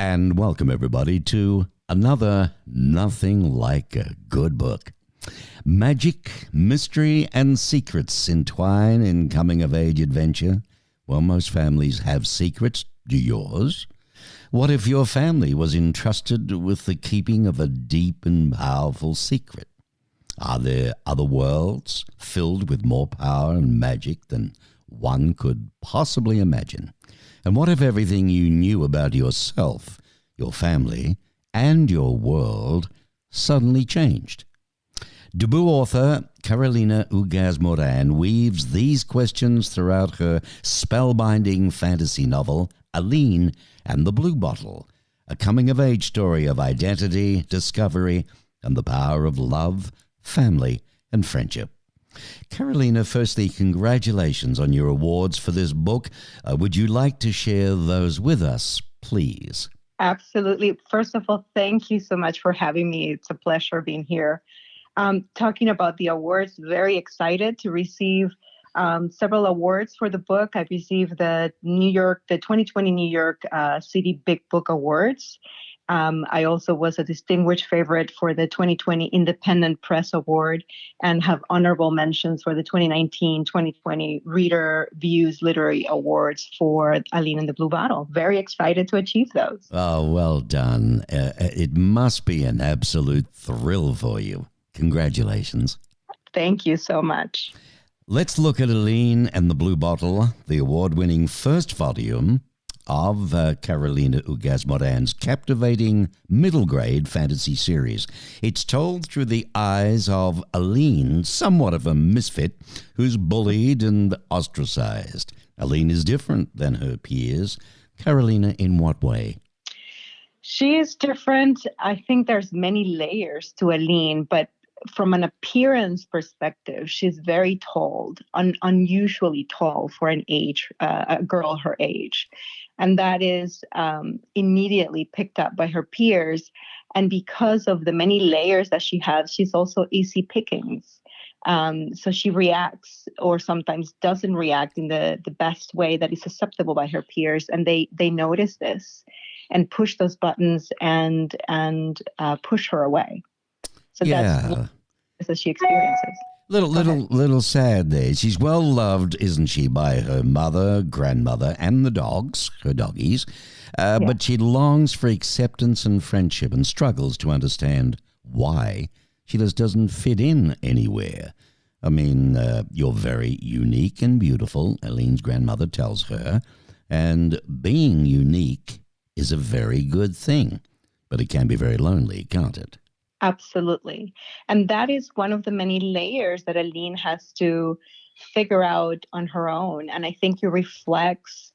and welcome everybody to another Nothing Like a Good Book. Magic, mystery, and secrets entwine in coming-of-age adventure. Well, most families have secrets. Do yours? What if your family was entrusted with the keeping of a deep and powerful secret? Are there other worlds filled with more power and magic than one could possibly imagine? And what if everything you knew about yourself, your family, and your world suddenly changed? Debut author Carolina Ugaz-Morán weaves these questions throughout her spellbinding fantasy novel, Aline and the Blue Bottle, a coming-of-age story of identity, discovery, and the power of love, family, and friendship. Carolina, firstly, congratulations on your awards for this book. Would you like to share those with us, please? Absolutely. First of all, thank you so much for having me. It's a pleasure being here. Talking about the awards, very excited to receive several awards for the book. I've received the 2020 New York City Big Book Awards. I also was a distinguished favorite for the 2020 Independent Press Award and have honorable mentions for the 2019-2020 Reader Views Literary Awards for Aline and the Blue Bottle. Very excited to achieve those. Oh, well done. It must be an absolute thrill for you. Congratulations. Thank you so much. Let's look at Aline and the Blue Bottle, the award-winning first volume of Carolina Ugaz-Morán's captivating middle-grade fantasy series. It's told through the eyes of Aline, somewhat of a misfit, who's bullied and ostracized. Aline is different than her peers. Carolina, in what way? She is different. I think there's many layers to Aline, but from an appearance perspective, she's very tall, unusually tall for a girl her age. And that is immediately picked up by her peers. And because of the many layers that she has, she's also easy pickings. So she reacts or sometimes doesn't react in the best way that is acceptable by her peers. And they notice this and push those buttons and push her away. So that's what she experiences. Little sad there. She's well loved, isn't she, by her mother, grandmother, and the dogs, her doggies. But she longs for acceptance and friendship and struggles to understand why she just doesn't fit in anywhere. I mean, you're very unique and beautiful, Aline's grandmother tells her, and being unique is a very good thing, but it can be very lonely, can't it? Absolutely. And that is one of the many layers that Aline has to figure out on her own. And I think it reflects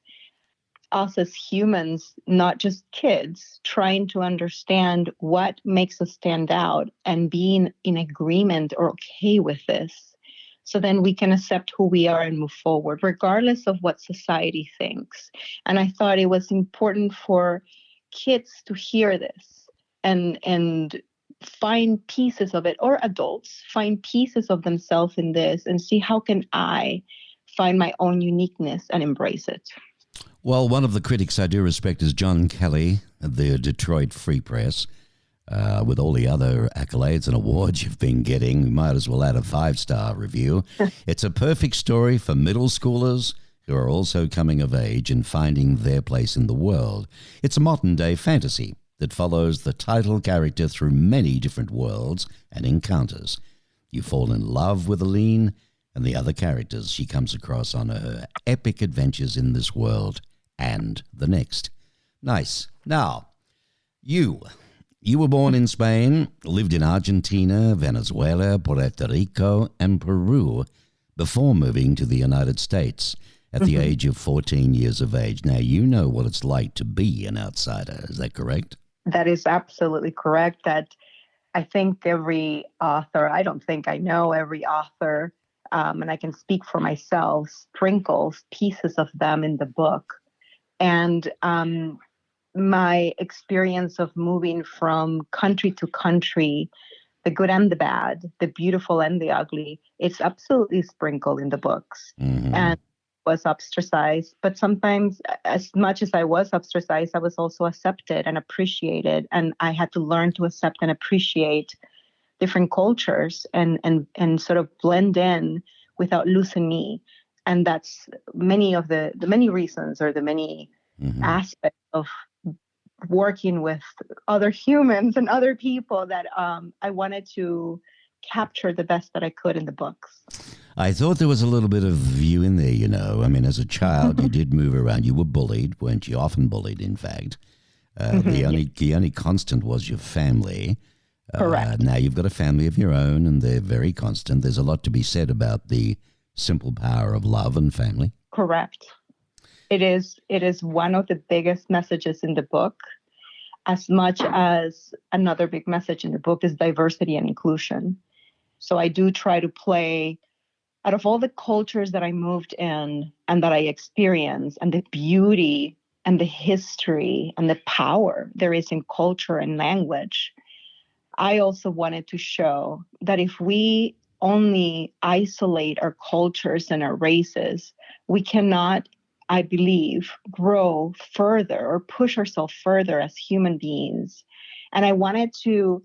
us as humans, not just kids, trying to understand what makes us stand out and being in agreement or okay with this. So then we can accept who we are and move forward, regardless of what society thinks. And I thought it was important for kids to hear this and find pieces of it, or adults find pieces of themselves in this and see how can I find my own uniqueness and embrace it. Well, one of the critics I do respect is John Kelly at the Detroit Free Press. With all the other accolades and awards you've been getting, we might as well add a 5-star review. It's a perfect story for middle schoolers who are also coming of age and finding their place in the world. It's a modern-day fantasy that follows the title character through many different worlds and encounters. You fall in love with Aline and the other characters she comes across on her epic adventures in this world and the next. Nice. Now, you were born in Spain, lived in Argentina, Venezuela, Puerto Rico, and Peru before moving to the United States at the age of 14 years of age. Now, you know what it's like to be an outsider. Is that correct? That is absolutely correct. That I think every author, I don't think I know every author, and I can speak for myself, sprinkles pieces of them in the book. And my experience of moving from country to country, the good and the bad, the beautiful and the ugly, it's absolutely sprinkled in the books. And was ostracized, but sometimes, as much as I was ostracized, I was also accepted and appreciated. And I had to learn to accept and appreciate different cultures and sort of blend in without losing me. And that's many of the many reasons, or the many aspects of working with other humans and other people that I wanted to capture the best that I could in the books. I thought there was a little bit of you in there, you know. I mean, as a child, you did move around. You were bullied, weren't you? Often bullied, in fact. The only constant was your family. Correct. Now you've got a family of your own, and they're very constant. There's a lot to be said about the simple power of love and family. Correct. It is one of the biggest messages in the book, as much as another big message in the book is diversity and inclusion. So I do try to play, out of all the cultures that I moved in and that I experienced, and the beauty and the history and the power there is in culture and language, I also wanted to show that if we only isolate our cultures and our races, we cannot, I believe, grow further or push ourselves further as human beings. And I wanted to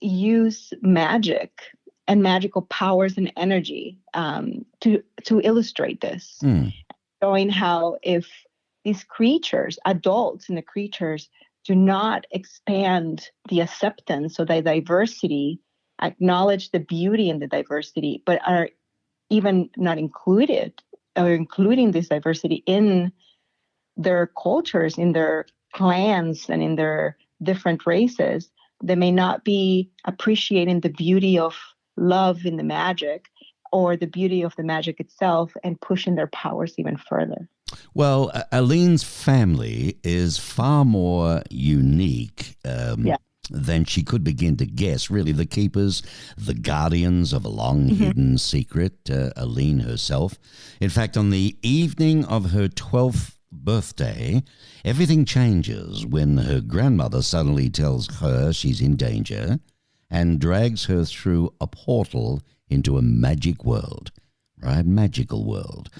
use magic and magical powers and energy to illustrate this, showing how if these creatures, adults and the creatures, do not expand the acceptance or the diversity, acknowledge the beauty in the diversity, but are even not included or including this diversity in their cultures, in their clans, and in their different races, they may not be appreciating the beauty of love in the magic, or the beauty of the magic itself, and pushing their powers even further. Well, Aline's family is far more unique than she could begin to guess. Really, the keepers, the guardians of a long-hidden secret, Aline herself. In fact, on the evening of her 12th birthday, everything changes when her grandmother suddenly tells her she's in danger and drags her through a portal into a magic world, right? Magical world.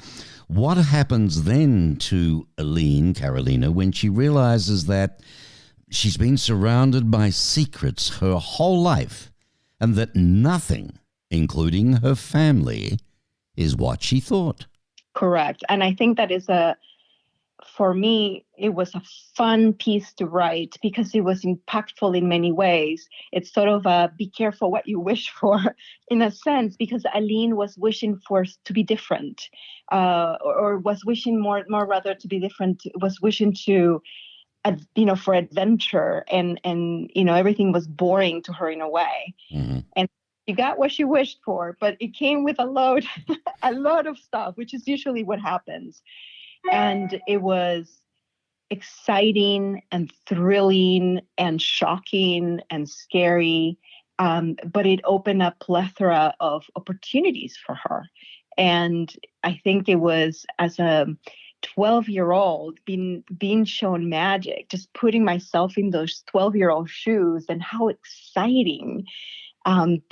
What happens then to Aline, Carolina, when she realizes that she's been surrounded by secrets her whole life, and that nothing, including her family, is what she thought? Correct. And I think that is for me, it was a fun piece to write because it was impactful in many ways. It's sort of a be careful what you wish for, in a sense, because Aline was wishing to be different, or was wishing more rather to be different, was wishing to, for adventure, and everything was boring to her in a way. And she got what she wished for, but it came with a load of stuff, which is usually what happens. And it was exciting and thrilling and shocking and scary, but it opened up a plethora of opportunities for her. And I think it was, as a 12-year-old, being shown magic, just putting myself in those 12-year-old shoes and how exciting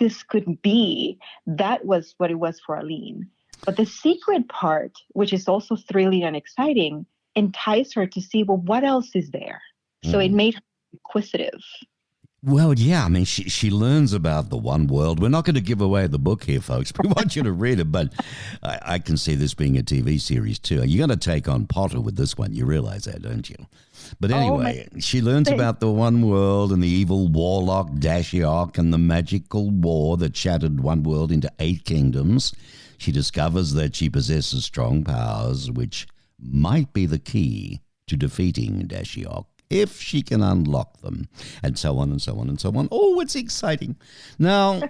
this could be. That was what it was for Aline. But the secret part, which is also thrilling and exciting, enticed her to see, well, what else is there? So it made her inquisitive. Well, yeah, I mean, she learns about the one world. We're not going to give away the book here, folks. We want you to read it, but I can see this being a TV series too. You're going to take on Potter with this one. You realize that, don't you? But anyway, she learns about the one world and the evil warlock Dashiok and the magical war that shattered one world into 8 kingdoms. She discovers that she possesses strong powers, which might be the key to defeating Dashiok, if she can unlock them, and so on and so on and so on. Oh, it's exciting. Now,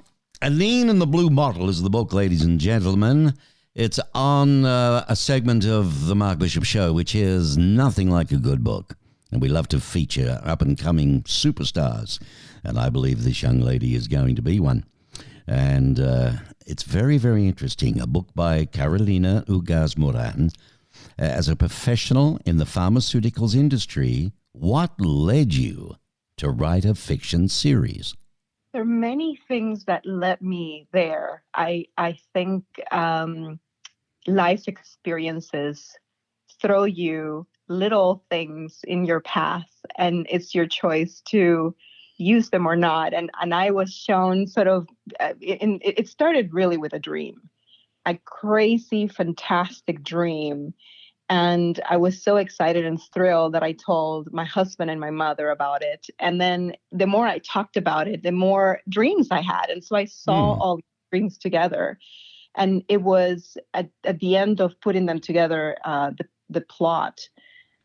Aline and the Blue Bottle is the book, ladies and gentlemen. It's on a segment of the Mark Bishop Show, which is nothing like a good book. And we love to feature up-and-coming superstars. And I believe this young lady is going to be one. And it's very, very interesting. A book by Carolina Ugaz-Morán. As a professional in the pharmaceuticals industry, what led you to write a fiction series? There are many things that led me there. I think life experiences throw you little things in your path, and it's your choice to use them or not. And I was shown sort of, it started really with a dream, a crazy, fantastic dream. And I was so excited and thrilled that I told my husband and my mother about it. And then the more I talked about it, the more dreams I had. And so I saw all the dreams together. And it was at the end of putting them together, the plot,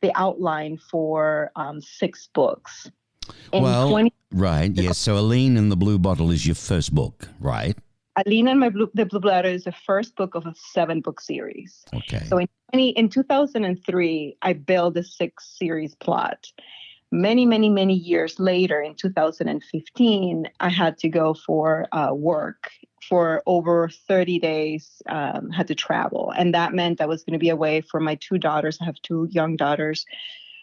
the outline for 6 books. Right. Yes. So Aline and the Blue Bottle is your first book, right? Aline and the Blue Bottle is the first book of a 7-book series. Okay. So in 2003, I built a 6-series plot. Many years later, in 2015, I had to go for work for over 30 days, had to travel. And that meant I was going to be away from my 2 daughters. I have 2 young daughters,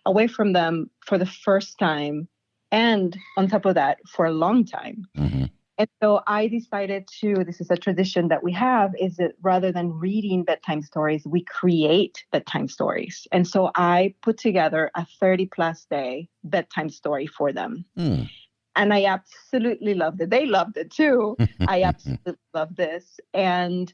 away from them for the first time. And on top of that, for a long time. Mm-hmm. And so I decided this is a tradition that we have, is that rather than reading bedtime stories, we create bedtime stories. And so I put together a 30+ day bedtime story for them. And I absolutely loved it. They loved it too. I absolutely loved this. And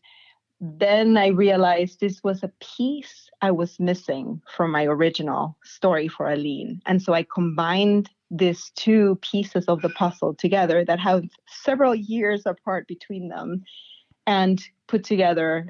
then I realized this was a piece I was missing from my original story for Aline. And so I combined these 2 pieces of the puzzle together that have several years apart between them, and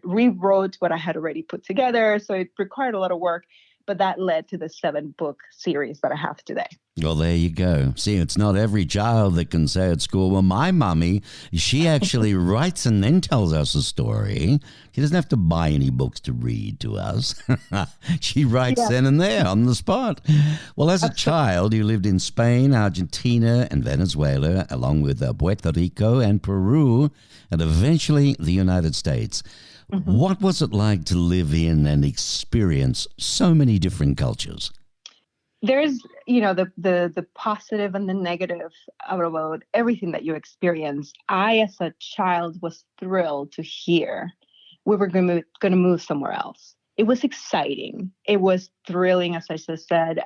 rewrote what I had already put together. So it required a lot of work, but that led to the 7-book series that I have today. Well, there you go. See, it's not every child that can say at school, well, my mummy, she actually writes and then tells us a story. She doesn't have to buy any books to read to us. She writes then and there on the spot. Well, as a child, you lived in Spain, Argentina, and Venezuela, along with Puerto Rico and Peru, and eventually the United States. What was it like to live in and experience so many different cultures? There's, the positive and the negative about everything that you experience. I, as a child, was thrilled to hear we were going to move somewhere else. It was exciting. It was thrilling, as I just said,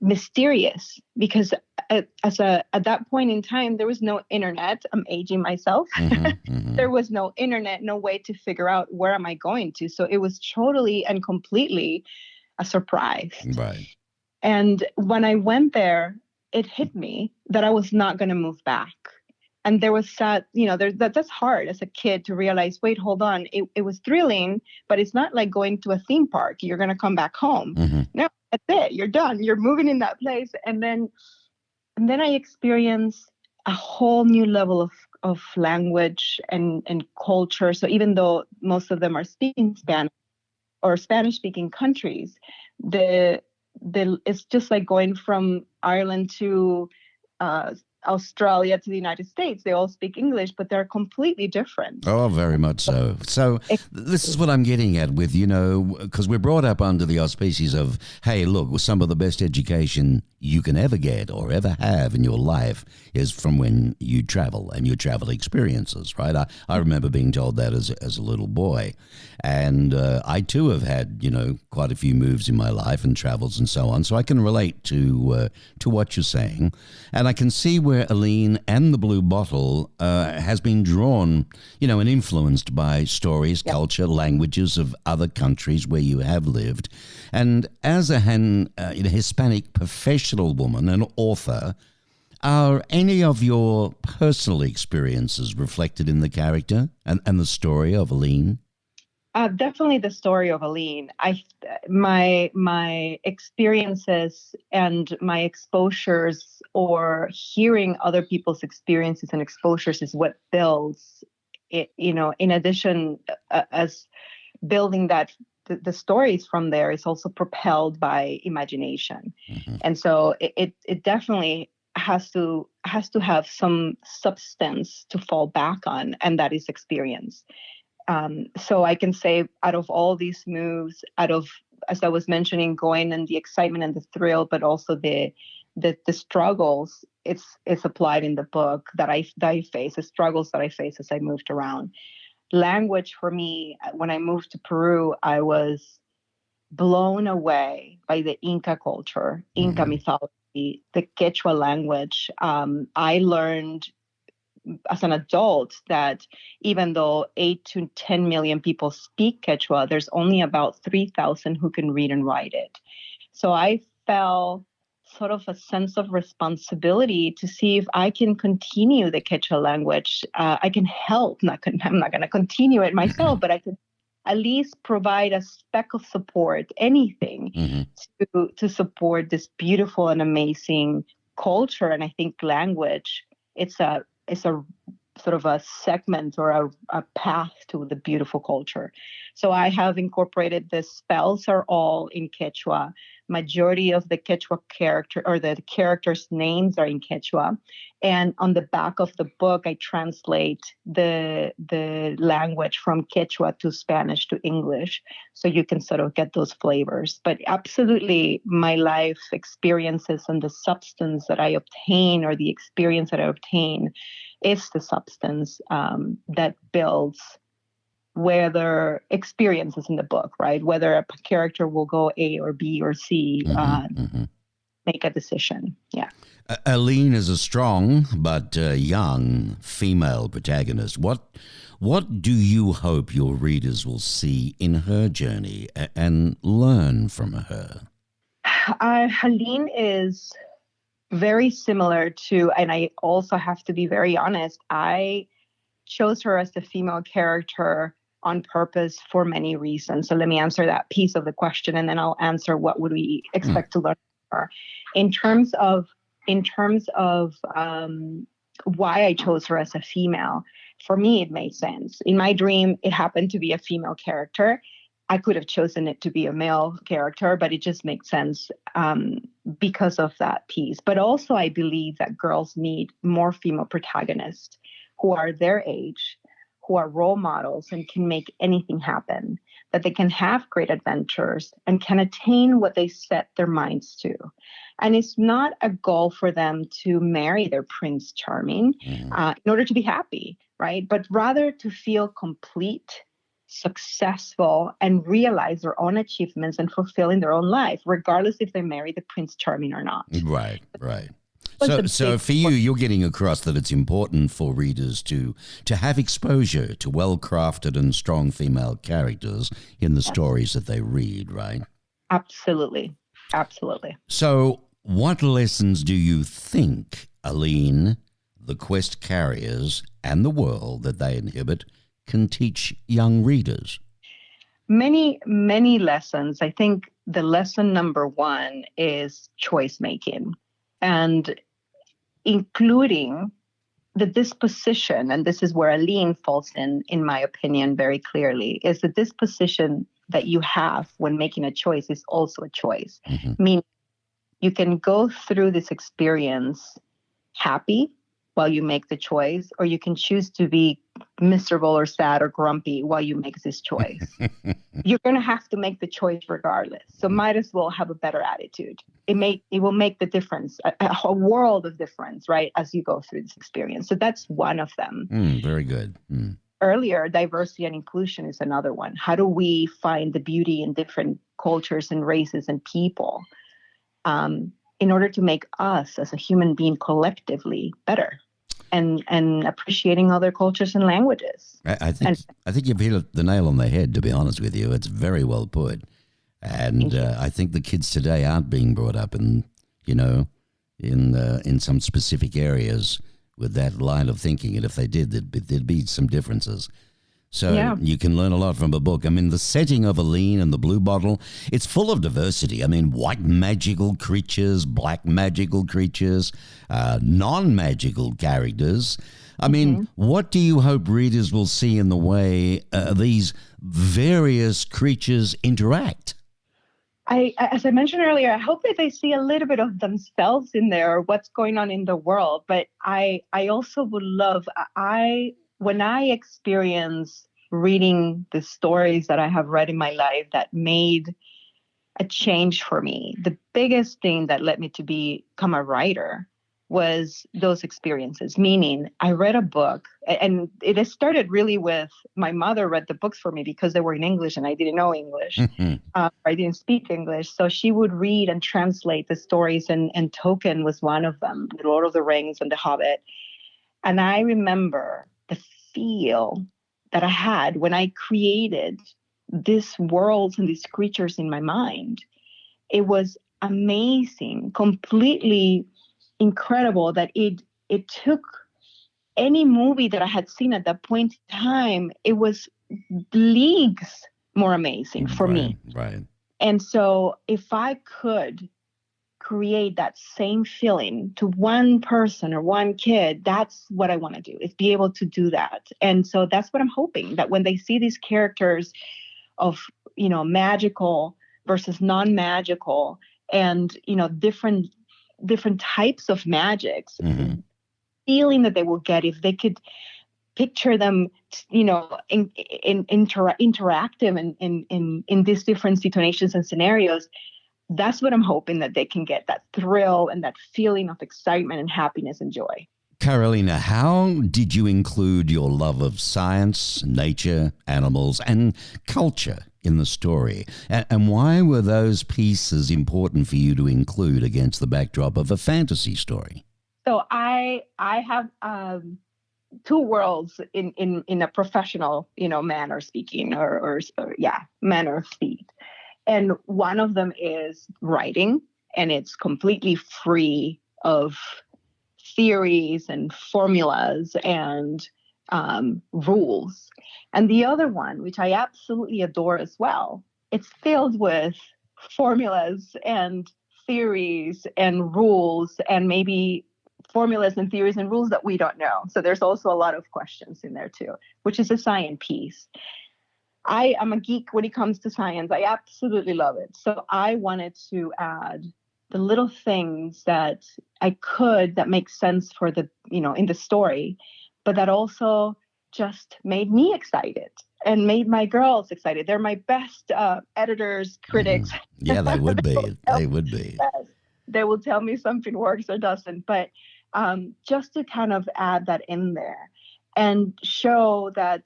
mysterious, because at that point in time, there was no internet. I'm aging myself. There was no internet, no way to figure out where am I going to. So it was totally and completely a surprise. Right. And when I went there, it hit me that I was not going to move back. And there was that's hard as a kid to realize, wait, hold on. It was thrilling, but it's not like going to a theme park. You're going to come back home. No, that's it. You're done. You're moving in that place. And then I experienced a whole new level of language and culture. So even though most of them are speaking Spanish or Spanish-speaking countries, it's just like going from Ireland to Australia to the United States. They all speak English, but they're completely different. Oh, very much so. So this is what I'm getting at with, because we're brought up under the auspices of, hey, look, some of the best education you can ever get or ever have in your life is from when you travel and your travel experiences, right? I remember being told that as a little boy. And I too have had, quite a few moves in my life and travels and so on. So I can relate to what you're saying. And I can see where Aline and the Blue Bottle has been drawn, and influenced by stories, culture, languages of other countries where you have lived. And as a Hispanic professional woman, an author, are any of your personal experiences reflected in the character and the story of Aline? Definitely the story of Aline. My experiences and my exposures, or hearing other people's experiences and exposures, is what builds it. In addition, as building that, the stories from there is also propelled by imagination, and so it definitely has to have some substance to fall back on, and that is experience. So I can say, out of all these moves, as I was mentioning, going and the excitement and the thrill, but also the struggles, it's applied in the book that I face, the struggles that I face as I moved around. language for me, when I moved to Peru, I was blown away by the Inca culture, Inca mythology, the Quechua language. I learned as an adult that even though 8 to 10 million people speak Quechua, there's only about 3,000 who can read and write it. So I felt sort of a sense of responsibility to see if I can continue the Quechua language. I can help. I'm not going to continue it myself, but I can at least provide a speck of support, anything, to support this beautiful and amazing culture. And I think language, it's a sort of a segment or a path to the beautiful culture. So I have incorporated the spells are all in Quechua. Majority of the Quechua character or the characters' names are in Quechua. And on the back of the book, I translate the language from Quechua to Spanish to English, so you can sort of get those flavors. But absolutely, my life experiences and the substance that I obtain or the experience that I obtain is the substance that builds whether experiences in the book, right? Whether a character will go A or B or C, make a decision. Yeah. Aline is a strong but young female protagonist. What do you hope your readers will see in her journey and learn from her? Aline is very similar to, and I also have to be very honest, I chose her as the female character on purpose for many reasons. So let me answer that piece of the question, and then I'll answer what would we expect to learn from her. In terms of why I chose her as a female, for me, it made sense. In my dream, it happened to be a female character. I could have chosen it to be a male character, but it just makes sense because of that piece. But also, I believe that girls need more female protagonists who are their age, who are role models and can make anything happen, that they can have great adventures and can attain what they set their minds to. And it's not a goal for them to marry their Prince Charming in order to be happy, right? But rather to feel complete, successful, and realize their own achievements and fulfilling their own life, regardless if they marry the Prince Charming or not. Right. So for you, you're getting across that it's important for readers to have exposure to well-crafted and strong female characters in the stories that they read, right? Absolutely. So what lessons do you think, Aline, the quest carriers, and the world that they inhabit can teach young readers? Many, many lessons. I think the lesson number one is choice making. And including the disposition, and this is where Aline falls in my opinion, very clearly, is the disposition that you have when making a choice is also a choice. Meaning you can go through this experience happy while you make the choice, or you can choose to be miserable or sad or grumpy while you make this choice. You're going to have to make the choice regardless. So might as well have a better attitude. It will make the difference, a world of difference, right, as you go through this experience. So that's one of them. Very good. Earlier, diversity and inclusion is another one. How do we find the beauty in different cultures and races and people in order to make us as a human being collectively better? And appreciating other cultures and languages. I think you've hit the nail on the head, to be honest with you. It's very well put. And I think the kids today aren't being brought up in some specific areas with that line of thinking. And if they did, there'd be some differences. So you can learn a lot from a book. I mean, the setting of Aline and the Blue Bottle, it's full of diversity. I mean, white magical creatures, black magical creatures, non-magical characters. I mean, what do you hope readers will see in the way these various creatures interact? As I mentioned earlier, I hope that they see a little bit of themselves in there, or what's going on in the world. But I also would love, when I experience reading the stories that I have read in my life that made a change for me, the biggest thing that led me to become a writer was those experiences. Meaning, I read a book, and it has started really with my mother read the books for me because they were in English and I didn't know English. I didn't speak English. So she would read and translate the stories, and Tolkien was one of them, The Lord of the Rings and The Hobbit. And I remember the feel that I had when I created these worlds and these creatures in my mind. It was amazing, completely incredible that it took any movie that I had seen at that point in time. It was leagues more amazing for me. Right. And so if I could create that same feeling to one person or one kid, that's what I want to do, is be able to do that. And so that's what I'm hoping, that when they see these characters of, magical versus non-magical, and, different types of magics, feeling that they will get if they could picture them, interactive in these different situations and scenarios. That's what I'm hoping, that they can get that thrill and that feeling of excitement and happiness and joy. Carolina, how did you include your love of science, nature, animals, and culture in the story? And why were those pieces important for you to include against the backdrop of a fantasy story? So I have two worlds in a professional, manner speaking, or manner of speak. And one of them is writing, and it's completely free of theories and formulas and rules. And the other one, which I absolutely adore as well, it's filled with formulas and theories and rules, and maybe formulas and theories and rules that we don't know. So there's also a lot of questions in there too, which is a science piece. I am a geek when it comes to science. I absolutely love it. So I wanted to add the little things that I could that make sense for the, in the story, but that also just made me excited and made my girls excited. They're my best editors, critics. Yeah, they would be. They would be. They will tell me something works or doesn't, but just to kind of add that in there and show that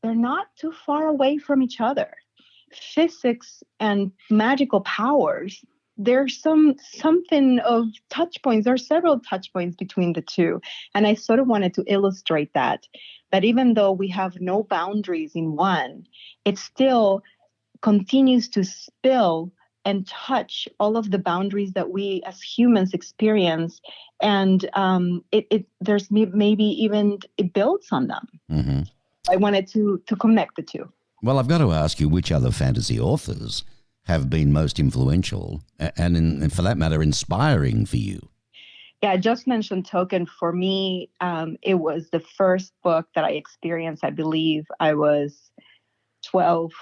they're not too far away from each other. Physics and magical powers, there's something of touch points. There are several touch points between the two. And I sort of wanted to illustrate that even though we have no boundaries in one, it still continues to spill and touch all of the boundaries that we as humans experience. And there's maybe even it builds on them. Mm-hmm. I wanted to connect the two. Well, I've got to ask you, which other fantasy authors have been most influential and for that matter, inspiring for you? Yeah, I just mentioned Tolkien. For me, it was the first book that I experienced. I believe I was 12,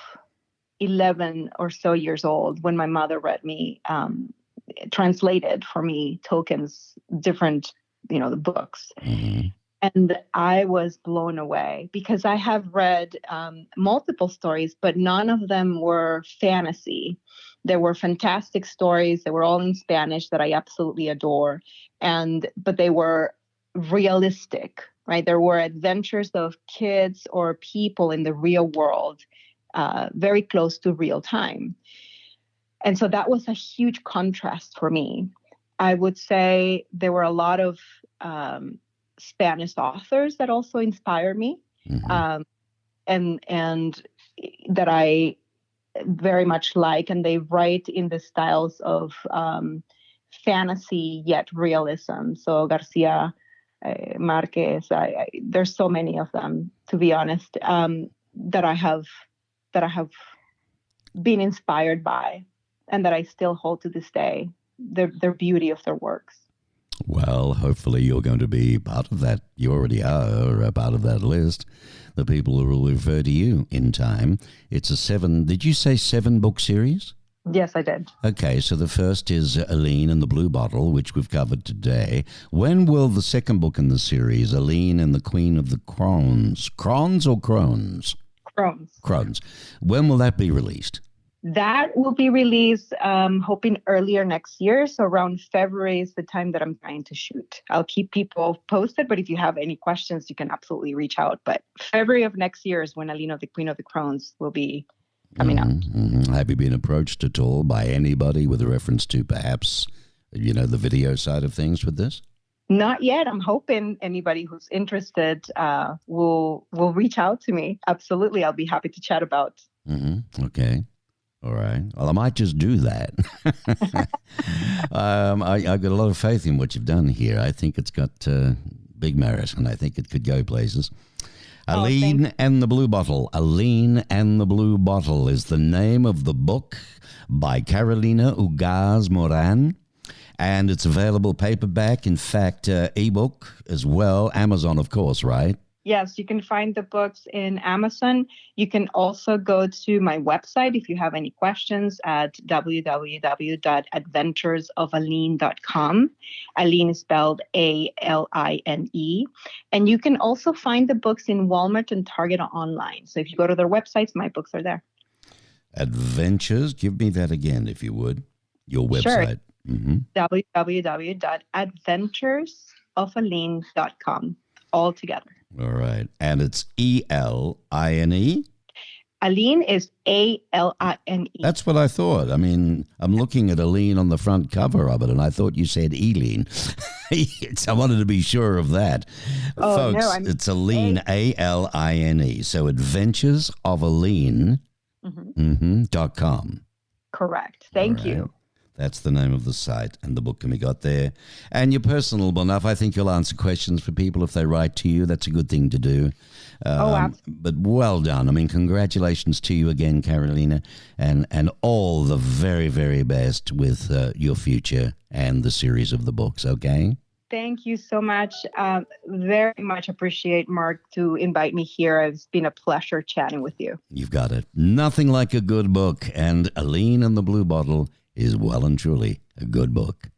11 or so years old when my mother read me, translated for me Tolkien's different, the books. Mm-hmm. And I was blown away because I have read multiple stories, but none of them were fantasy. There were fantastic stories. They were all in Spanish that I absolutely adore. But they were realistic, right? There were adventures of kids or people in the real world, very close to real time. And so that was a huge contrast for me. I would say there were a lot of Spanish authors that also inspire me, mm-hmm. and that I very much like, and they write in the styles of fantasy yet realism. So Garcia Marquez, there's so many of them, to be honest, that I have been inspired by, and that I still hold to this day. Their beauty of their works. Well, hopefully you're going to be part of that. You already are a part of that list. The people who will refer to you in time. It's a 7-book series? Yes, I did. Okay, so the first is Aline and the Blue Bottle, which we've covered today. When will the second book in the series, Aline and the Queen of the Crones, Crons or Crones? Crones. Crones. When will that be released? That will be released, hoping earlier next year. So around February is the time that I'm trying to shoot. I'll keep people posted, but if you have any questions, you can absolutely reach out. But February of next year is when Aline, the Queen of the Crones, will be coming out. Have you been approached at all by anybody with a reference to perhaps, the video side of things with this? Not yet. I'm hoping anybody who's interested will reach out to me. Absolutely. I'll be happy to chat about. Okay. All right. Well, I might just do that. I've got a lot of faith in what you've done here. I think it's got big merit, and I think it could go places. Aline and the Blue Bottle. Aline and the Blue Bottle is the name of the book by Carolina Ugaz-Morán, and it's available paperback, in fact, ebook as well. Amazon, of course, right? Yes, you can find the books in Amazon. You can also go to my website if you have any questions at www.adventuresofaline.com. Aline is spelled A-L-I-N-E. And you can also find the books in Walmart and Target online. So if you go to their websites, my books are there. Adventures, give me that again, if you would. Your website. Sure. www.adventuresofaline.com. All together. All right. And it's E-L-I-N-E? Aline is A-L-I-N-E. That's what I thought. I mean, I'm looking at Aline on the front cover of it, and I thought you said Eileen. I wanted to be sure of that. Oh, folks, no, it's Aline, A-L-I-N-E. So adventuresofaline.com. Correct. Thank you. That's the name of the site, and the book can be got there. And you're personable enough. I think you'll answer questions for people if they write to you. That's a good thing to do. Absolutely. But well done. I mean, congratulations to you again, Carolina, and all the very, very best with your future and the series of the books, okay? Thank you so much. Very much appreciate, Mark, to invite me here. It's been a pleasure chatting with you. You've got it. Nothing like a good book, and Aline and the Blue Bottle is well and truly a good book.